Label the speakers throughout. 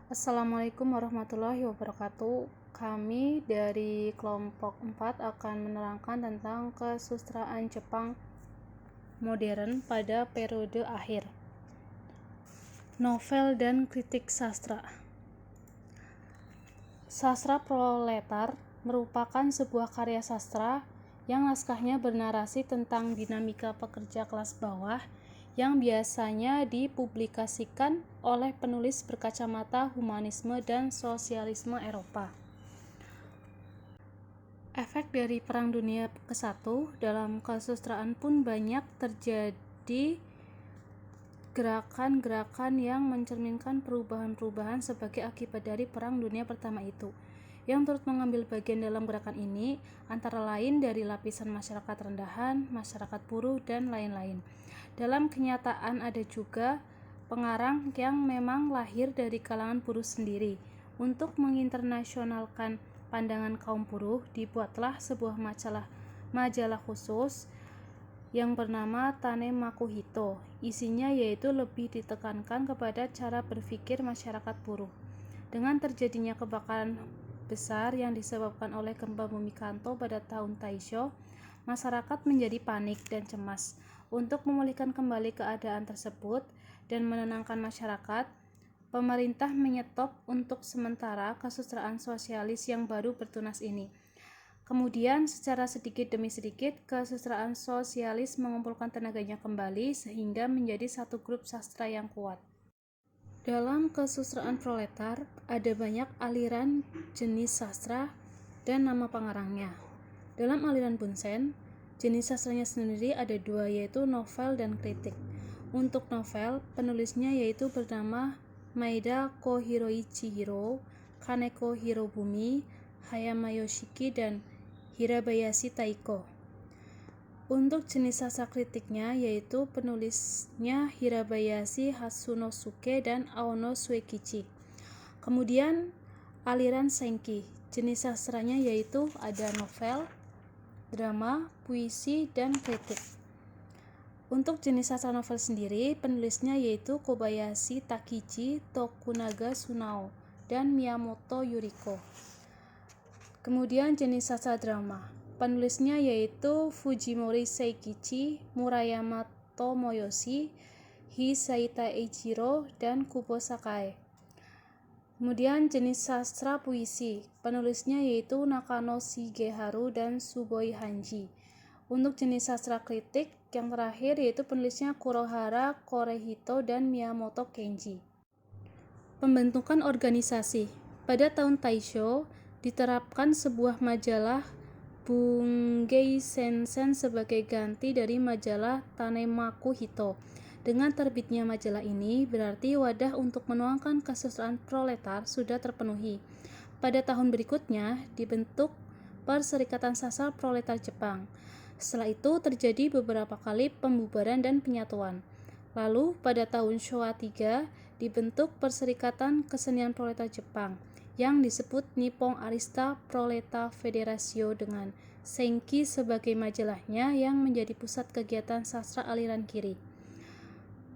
Speaker 1: Assalamualaikum warahmatullahi wabarakatuh. Kami dari kelompok 4 akan menerangkan tentang kesusastraan Jepang modern pada periode akhir. Novel dan kritik sastra. Sastra proletar merupakan sebuah karya sastra yang naskahnya bernarasi tentang dinamika pekerja kelas bawah yang biasanya dipublikasikan oleh penulis berkacamata humanisme dan sosialisme Eropa. Efek dari Perang Dunia ke-1 dalam kesusastraan pun banyak terjadi gerakan-gerakan yang mencerminkan perubahan-perubahan sebagai akibat dari Perang Dunia Pertama itu. Yang turut mengambil bagian dalam gerakan ini antara lain dari lapisan masyarakat rendahan, masyarakat buruh, dan lain-lain. Dalam kenyataan ada juga pengarang yang memang lahir dari kalangan buruh sendiri. Untuk menginternasionalkan pandangan kaum buruh, dibuatlah sebuah majalah khusus yang bernama Tanemaku Hito. Isinya yaitu lebih ditekankan kepada cara berpikir masyarakat buruh. Dengan terjadinya kebakaran besar yang disebabkan oleh gempa bumi Kanto pada tahun Taisho, masyarakat menjadi panik dan cemas. Untuk memulihkan kembali keadaan tersebut dan menenangkan masyarakat, pemerintah menyetop untuk sementara kesusastraan sosialis yang baru bertunas ini. Kemudian secara sedikit demi sedikit kesusastraan sosialis mengumpulkan tenaganya kembali sehingga menjadi satu grup sastra yang kuat. Dalam kesusastraan proletar ada banyak aliran jenis sastra dan nama pengarangnya. Dalam aliran Bunsen, jenis sastranya sendiri ada dua, yaitu novel dan kritik. Untuk novel, penulisnya yaitu bernama Maeda Kohiroichihiro, Kaneko Hirobumi, Hayama Yoshiki, dan Hirabayashi Taiko. Untuk jenis sastra kritiknya yaitu penulisnya Hirabayashi Hatsunosuke dan Aono Suekichi. Kemudian aliran Senki, jenis sastranya yaitu ada novel, drama, puisi, dan kritik. Untuk jenis sastra novel sendiri, penulisnya yaitu Kobayashi Takichi, Tokunaga Sunao, dan Miyamoto Yuriko. Kemudian jenis sastra drama, penulisnya yaitu Fujimori Seikichi, Murayama Tomoyoshi, Hisaita Eiichiro, dan Kubo Sakae. Kemudian jenis sastra puisi, penulisnya yaitu Nakano Shigeharu dan Suboi Hanji. Untuk jenis sastra kritik yang terakhir yaitu penulisnya Kurohara Korehito dan Miyamoto Kenji. Pembentukan organisasi. Pada tahun Taisho diterapkan sebuah majalah Bungei Sensen sebagai ganti dari majalah Tanemaku Hito. Dengan terbitnya majalah ini, berarti wadah untuk menuangkan kesusastraan proletar sudah terpenuhi. Pada tahun berikutnya, dibentuk Perserikatan Sastra Proletar Jepang. Setelah itu terjadi beberapa kali pembubaran dan penyatuan. Lalu pada tahun Showa 3 dibentuk Perserikatan Kesenian Proletar Jepang yang disebut Nippon Arista Proleta Federatio dengan Senki sebagai majalahnya yang menjadi pusat kegiatan sastra aliran kiri.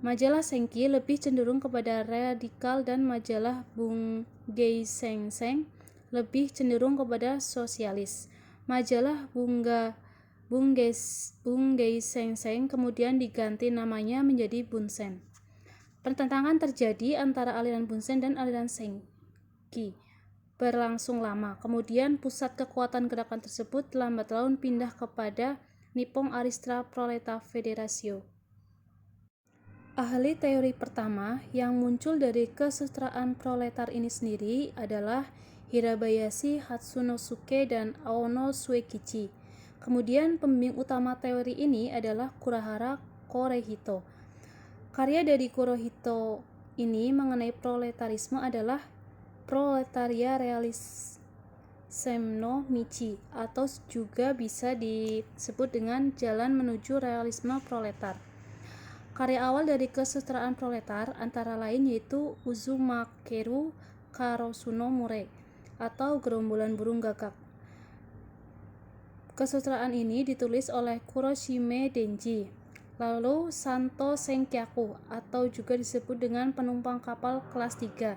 Speaker 1: Majalah Senki lebih cenderung kepada radikal dan majalah Bungei Sensen lebih cenderung kepada sosialis. Majalah Bungei Sensen kemudian diganti namanya menjadi Bunsen. Pertentangan terjadi antara aliran Bunsen dan aliran Senki berlangsung lama. Kemudian pusat kekuatan gerakan tersebut lambat laun pindah kepada Nippon Arista Proleta Federatio. Ahli teori pertama yang muncul dari kesusastraan proletar ini sendiri adalah Hirabayashi Hatsunosuke dan Aono Suekichi. Kemudian pembimbing utama teori ini adalah Kurohara Korehito. Karya dari Kurohito ini mengenai proletarisme adalah Proletaria Realisme no Michi, atau juga bisa disebut dengan Jalan Menuju Realisme Proletar. Karya awal dari kesusastraan proletar antara lain yaitu Uzumakeru Karosuno Mure atau Gerombolan Burung Gagak. Kesusastraan ini ditulis oleh Kuroshime Denji. Lalu Santo Senkyaku atau juga disebut dengan penumpang kapal kelas 3.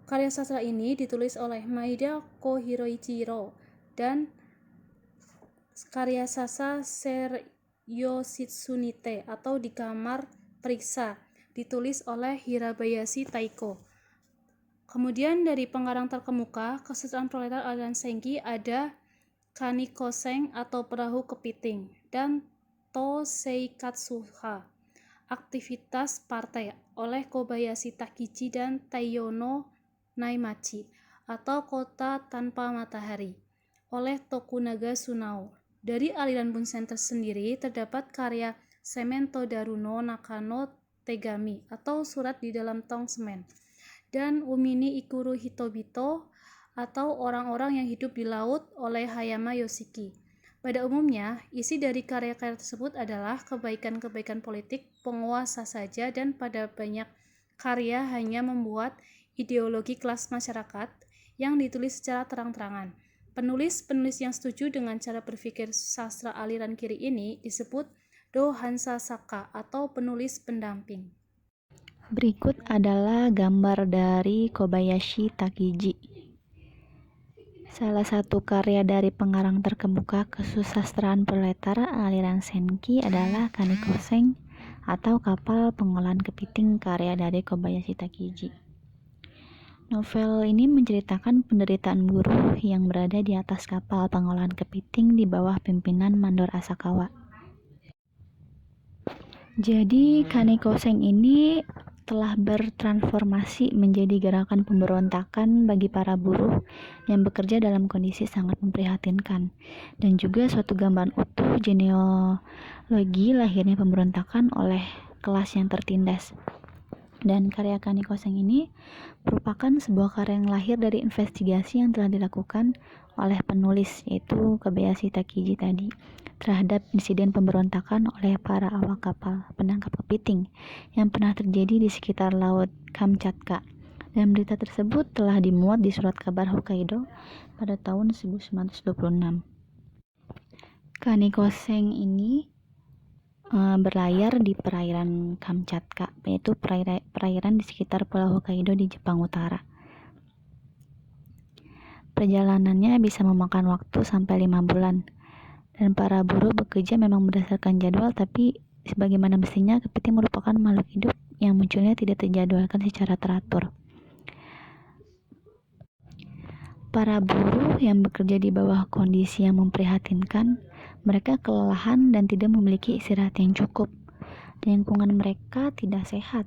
Speaker 1: Karya sastra ini ditulis oleh Maeda Kohiroichiro dan karya sastra Seryositsunite atau Di Kamar Periksa ditulis oleh Hirabayashi Taiko. Kemudian dari pengarang terkemuka kesusahan proletar aliran Senki ada Kanikoseng atau Perahu Kepiting dan Toseikatsuha aktivitas partai oleh Kobayashi Takichi dan Taiyono Naimachi atau Kota Tanpa Matahari oleh Tokunaga Sunao. Dari aliran Bunsen tersendiri terdapat karya Semento Daruno Nakano Tegami atau Surat di dalam Tong Semen dan Umini Ikuru Hitobito atau Orang-orang yang hidup di laut oleh Hayama Yoshiki. Pada umumnya, isi dari karya-karya tersebut adalah kebaikan-kebaikan politik penguasa saja dan pada banyak karya hanya membuat ideologi kelas masyarakat yang ditulis secara terang-terangan. Penulis-penulis yang setuju dengan cara berpikir sastra aliran kiri ini disebut Do Hansasaka atau penulis pendamping.
Speaker 2: Berikut adalah gambar dari Kobayashi Takiji. Salah satu karya dari pengarang terkemuka kesusastraan proletar aliran Senki adalah Kanikoseng atau Kapal Pengolahan Kepiting karya dari Kobayashi Takiji. Novel ini menceritakan penderitaan buruh yang berada di atas kapal pengolahan kepiting di bawah pimpinan Mandor Asakawa. Jadi Kanikoseng ini telah bertransformasi menjadi gerakan pemberontakan bagi para buruh yang bekerja dalam kondisi sangat memprihatinkan, dan juga suatu gambaran utuh genealogi lahirnya pemberontakan oleh kelas yang tertindas. Dan karya Kanikoseng ini merupakan sebuah karya yang lahir dari investigasi yang telah dilakukan oleh penulis, yaitu Kobayashi Takiji tadi, terhadap insiden pemberontakan oleh para awak kapal penangkap kepiting yang pernah terjadi di sekitar laut Kamchatka. Dan berita tersebut telah dimuat di surat kabar Hokkaido pada tahun 1926. Kanikoseng ini berlayar di perairan Kamchatka, yaitu perairan di sekitar Pulau Hokkaido di Jepang Utara. Perjalanannya bisa memakan waktu sampai 5 bulan, dan para buruh bekerja memang berdasarkan jadwal, tapi sebagaimana mestinya kepiting merupakan makhluk hidup yang munculnya tidak terjadwalkan secara teratur. Para buruh yang bekerja di bawah kondisi yang memprihatinkan, mereka kelelahan dan tidak memiliki istirahat yang cukup. Lingkungan mereka tidak sehat.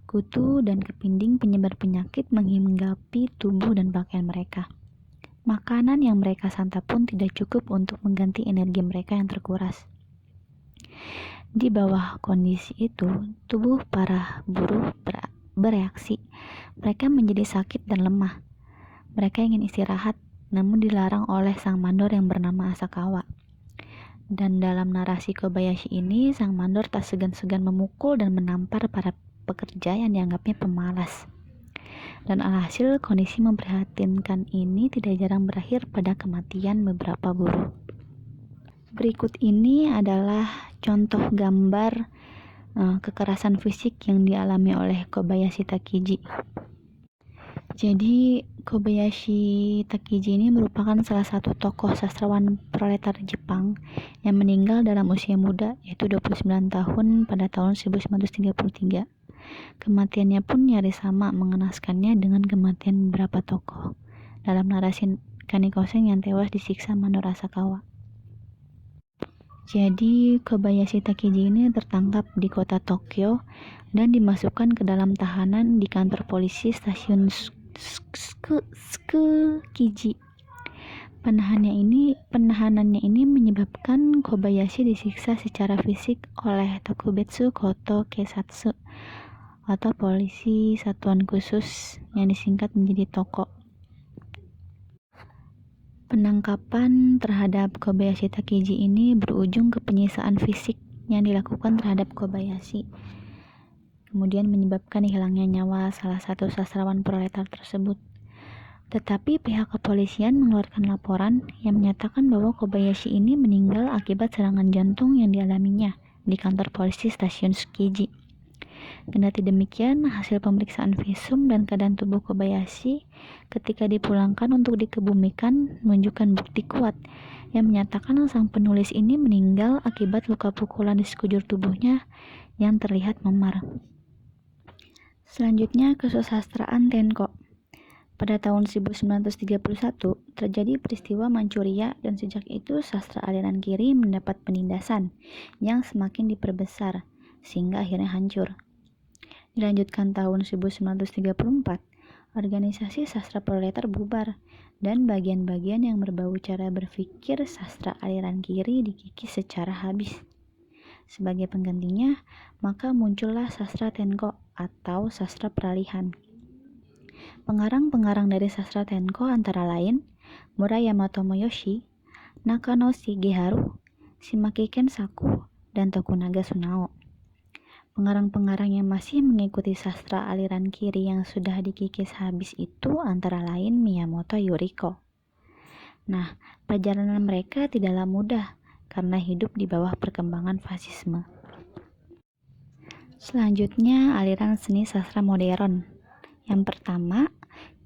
Speaker 2: Kutu dan kepinding penyebar penyakit menghinggapi tubuh dan pakaian mereka. Makanan yang mereka santap pun tidak cukup untuk mengganti energi mereka yang terkuras. Di bawah kondisi itu, tubuh para buruh bereaksi. Mereka menjadi sakit dan lemah. Mereka ingin istirahat, namun dilarang oleh sang mandor yang bernama Asakawa. Dan dalam narasi Kobayashi ini, sang mandor tak segan-segan memukul dan menampar para pekerja yang dianggapnya pemalas. Dan alhasil kondisi memprihatinkan ini tidak jarang berakhir pada kematian beberapa buruh. Berikut ini adalah contoh gambar kekerasan fisik yang dialami oleh Kobayashi Takiji. Jadi Kobayashi Takiji ini merupakan salah satu tokoh sastrawan proletar Jepang yang meninggal dalam usia muda, yaitu 29 tahun pada tahun 1933. Kematiannya pun nyaris sama mengenaskannya dengan kematian beberapa tokoh dalam narasi Kanikoseng yang tewas disiksa Mandor Asakawa. Jadi Kobayashi Takiji ini tertangkap di kota Tokyo dan dimasukkan ke dalam tahanan di kantor polisi stasiun Tsukiji. Penahanannya ini menyebabkan Kobayashi disiksa secara fisik oleh Tokubetsu Koto Kesatsu atau polisi satuan khusus yang disingkat menjadi Toko. Penangkapan terhadap Kobayashi Takiji ini berujung ke penyisaan fisik yang dilakukan terhadap Kobayashi, kemudian menyebabkan hilangnya nyawa salah satu sastrawan proletar tersebut. Tetapi pihak kepolisian mengeluarkan laporan yang menyatakan bahwa Kobayashi ini meninggal akibat serangan jantung yang dialaminya di kantor polisi stasiun Tsukiji. Kendati demikian, hasil pemeriksaan visum dan keadaan tubuh Kobayashi ketika dipulangkan untuk dikebumikan menunjukkan bukti kuat yang menyatakan sang penulis ini meninggal akibat luka pukulan di sekujur tubuhnya yang terlihat memar. Selanjutnya, kesusastraan Tenko. Pada tahun 1931, terjadi peristiwa Manchuria dan sejak itu sastra aliran kiri mendapat penindasan yang semakin diperbesar, sehingga akhirnya hancur. Dilanjutkan tahun 1934, organisasi sastra proletar bubar, dan bagian-bagian yang berbau cara berpikir sastra aliran kiri dikikis secara habis. Sebagai penggantinya, maka muncullah sastra Tenko atau sastra peralihan. Pengarang-pengarang dari sastra Tenko antara lain Murayama Tomoyoshi, Nakano Shigeharu, Shimaki Kensaku, dan Tokunaga Sunao. Pengarang-pengarang yang masih mengikuti sastra aliran kiri yang sudah dikikis habis itu antara lain Miyamoto Yuriko. Nah, perjalanan mereka tidaklah mudah karena hidup di bawah perkembangan fasisme. Selanjutnya, aliran seni sastra modern. Yang pertama,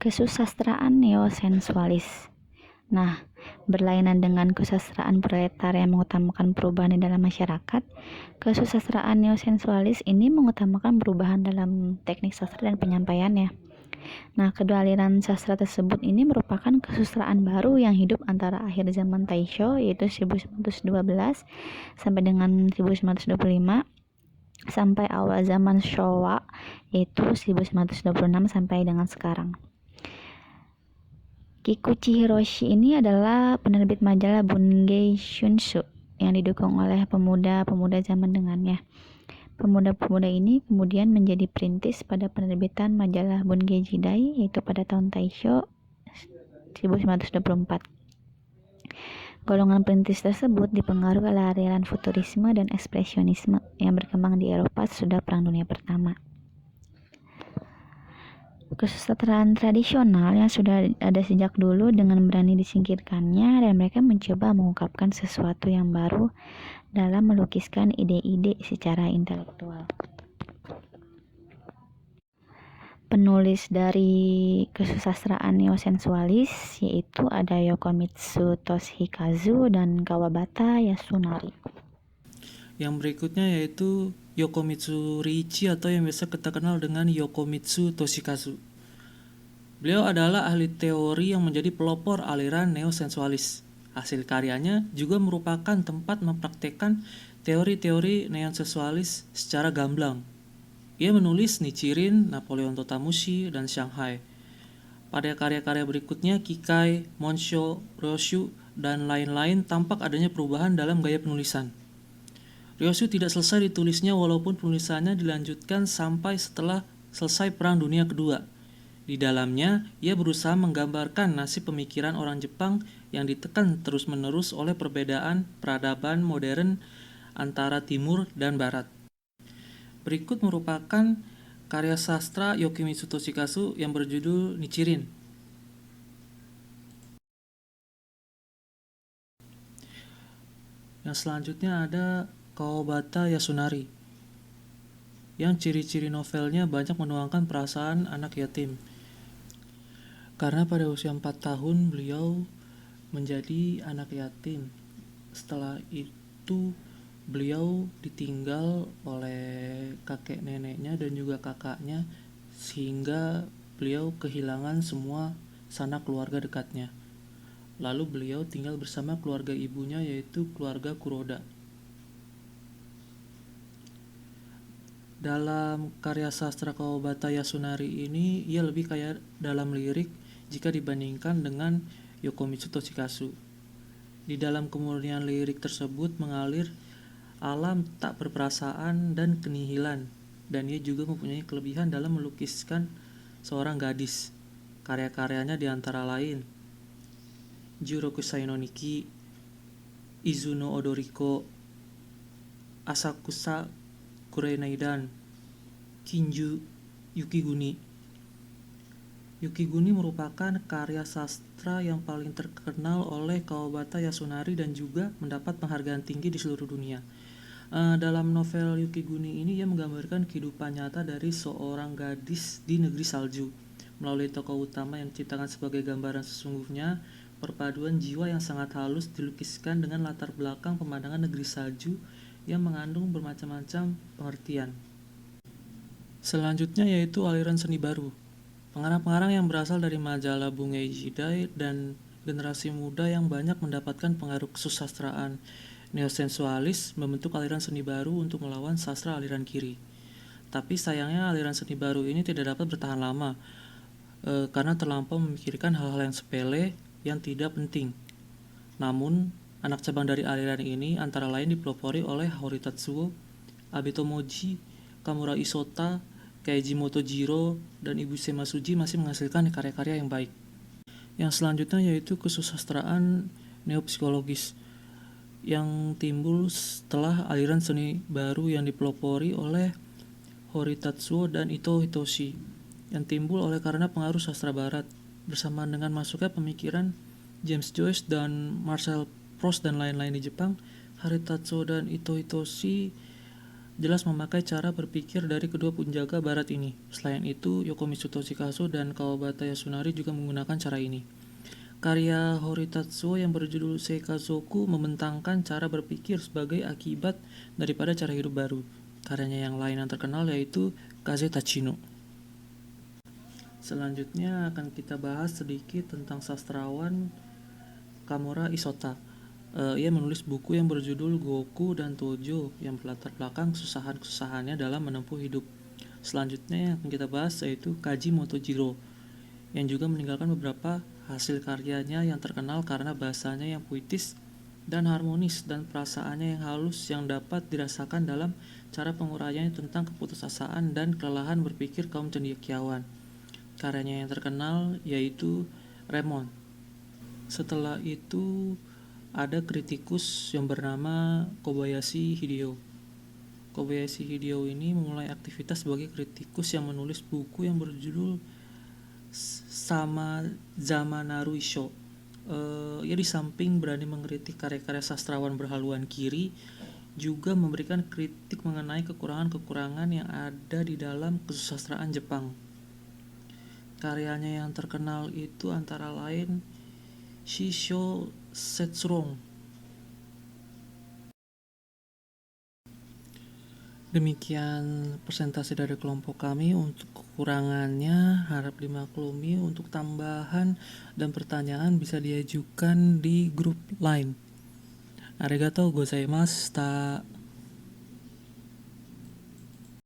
Speaker 2: kesusastraan neosensualis. Nah, berlainan dengan kesusastraan proletar yang mengutamakan perubahan di dalam masyarakat, kesusastraan neosensualis ini mengutamakan perubahan dalam teknik sastra dan penyampaiannya. Nah, kedua aliran sastra tersebut ini merupakan kesusastraan baru yang hidup antara akhir zaman Taisho yaitu 1912 sampai dengan 1925 sampai awal zaman Showa yaitu 1926 sampai dengan sekarang. Kikuchi Hiroshi ini adalah penerbit majalah Bungei Shunshu yang didukung oleh pemuda-pemuda zaman dengannya. Pemuda-pemuda ini kemudian menjadi perintis pada penerbitan majalah Bungei Jidai yaitu pada tahun Taisho 1924. Golongan perintis tersebut dipengaruhi oleh aliran futurisme dan ekspresionisme yang berkembang di Eropa sesudah Perang Dunia Pertama. Kesusastraan tradisional yang sudah ada sejak dulu dengan berani disingkirkannya dan mereka mencoba mengungkapkan sesuatu yang baru dalam melukiskan ide-ide secara intelektual. Penulis dari kesusastraan neosensualis yaitu ada Yokomitsu Toshikazu dan Kawabata Yasunari.
Speaker 3: Yang berikutnya yaitu Yokomitsu Riichi atau yang biasa kita kenal dengan Yokomitsu Toshikazu. Beliau adalah ahli teori yang menjadi pelopor aliran neosensualis. Hasil karyanya juga merupakan tempat mempraktekkan teori-teori neosensualis secara gamblang. Ia menulis Nichiren, Napoleon Totamushi, dan Shanghai. Pada karya-karya berikutnya, Kikai, Monsho, Ryoshu, dan lain-lain tampak adanya perubahan dalam gaya penulisan. Ryoshu tidak selesai ditulisnya walaupun penulisannya dilanjutkan sampai setelah selesai Perang Dunia Kedua. Di dalamnya, ia berusaha menggambarkan nasib pemikiran orang Jepang yang ditekan terus-menerus oleh perbedaan peradaban modern antara Timur dan Barat. Berikut merupakan karya sastra Yokomitsu Toshikazu yang berjudul Nichiren. Yang selanjutnya ada Kawabata Yasunari, yang ciri-ciri novelnya banyak menuangkan perasaan anak yatim. Karena pada usia 4 tahun beliau menjadi anak yatim. Setelah itu beliau ditinggal oleh kakek neneknya dan juga kakaknya sehingga beliau kehilangan semua sanak keluarga dekatnya. Lalu beliau tinggal bersama keluarga ibunya yaitu keluarga Kuroda. Dalam karya sastra Kawabata Yasunari ini, ia lebih kaya dalam lirik jika dibandingkan dengan Yokomitsu Toshikazu. Di dalam kemurnian lirik tersebut mengalir alam tak berperasaan dan kenihilan, dan ia juga mempunyai kelebihan dalam melukiskan seorang gadis. Karya-karyanya diantara lain Jurokusai no Niki, Izuno Odoriko, Asakusa Kurenaidan, Kinju, Yukiguni. Yukiguni merupakan karya sastra yang paling terkenal oleh Kawabata Yasunari dan juga mendapat penghargaan tinggi di seluruh dunia. Dalam novel Yukiguni ini ia menggambarkan kehidupan nyata dari seorang gadis di negeri salju. Melalui tokoh utama yang diciptakan sebagai gambaran sesungguhnya, perpaduan jiwa yang sangat halus dilukiskan dengan latar belakang pemandangan negeri salju yang mengandung bermacam-macam pengertian. Selanjutnya yaitu aliran seni baru. Pengarang-pengarang yang berasal dari majalah Bungai Jidai dan generasi muda yang banyak mendapatkan pengaruh kesusastraan neosensualis membentuk aliran seni baru untuk melawan sastra aliran kiri. Tapi sayangnya aliran seni baru ini tidak dapat bertahan lama karena terlampau memikirkan hal-hal yang sepele yang tidak penting. Namun, anak cabang dari aliran ini antara lain dipelopori oleh Hori Tatsuo, Abe Tomoji, Kamura Isota, Keiji Motojiro, dan Ibuse Masuji masih menghasilkan karya-karya yang baik. Yang selanjutnya yaitu kesusastraan neopsikologis yang timbul setelah aliran seni baru yang dipelopori oleh Hori Tatsuo dan Ito Hitoshi, yang timbul oleh karena pengaruh sastra barat bersamaan dengan masuknya pemikiran James Joyce dan Marcel Proust dan lain-lain di Jepang. Hori Tatsuo dan Ito Hitoshi jelas memakai cara berpikir dari kedua penjaga barat ini. Selain itu, Yokomitsu Toshikazu dan Kawabata Yasunari juga menggunakan cara ini. Karya Hori Tatsuo yang berjudul Seikazoku membentangkan cara berpikir sebagai akibat daripada cara hidup baru. Karyanya yang lain yang terkenal yaitu Kaze Tachino. Selanjutnya akan kita bahas sedikit tentang sastrawan Kamura Isota. Ia menulis buku yang berjudul Goku dan Tojo yang berlatar belakang kesusahan-kesusahannya dalam menempuh hidup. Selanjutnya yang akan kita bahas yaitu Kaji Motojiro yang juga meninggalkan beberapa hasil karyanya yang terkenal karena bahasanya yang puitis dan harmonis dan perasaannya yang halus yang dapat dirasakan dalam cara penguraiannya tentang keputusasaan dan kelelahan berpikir kaum cendekiawan. Karyanya yang terkenal yaitu Remon. Setelah itu ada kritikus yang bernama Kobayashi Hideo. Kobayashi Hideo ini memulai aktivitas sebagai kritikus yang menulis buku yang berjudul Sama Zamanaru Isho. Ia di samping berani mengkritik karya-karya sastrawan berhaluan kiri, juga memberikan kritik mengenai kekurangan-kekurangan yang ada di dalam kesusastraan Jepang. Karyanya yang terkenal itu antara lain Shisho Setsurong. Demikian presentasi dari kelompok kami. Untuk kekurangannya harap dimaklumi. Untuk tambahan dan pertanyaan bisa diajukan di grup Line. Arigatou gozaimashita.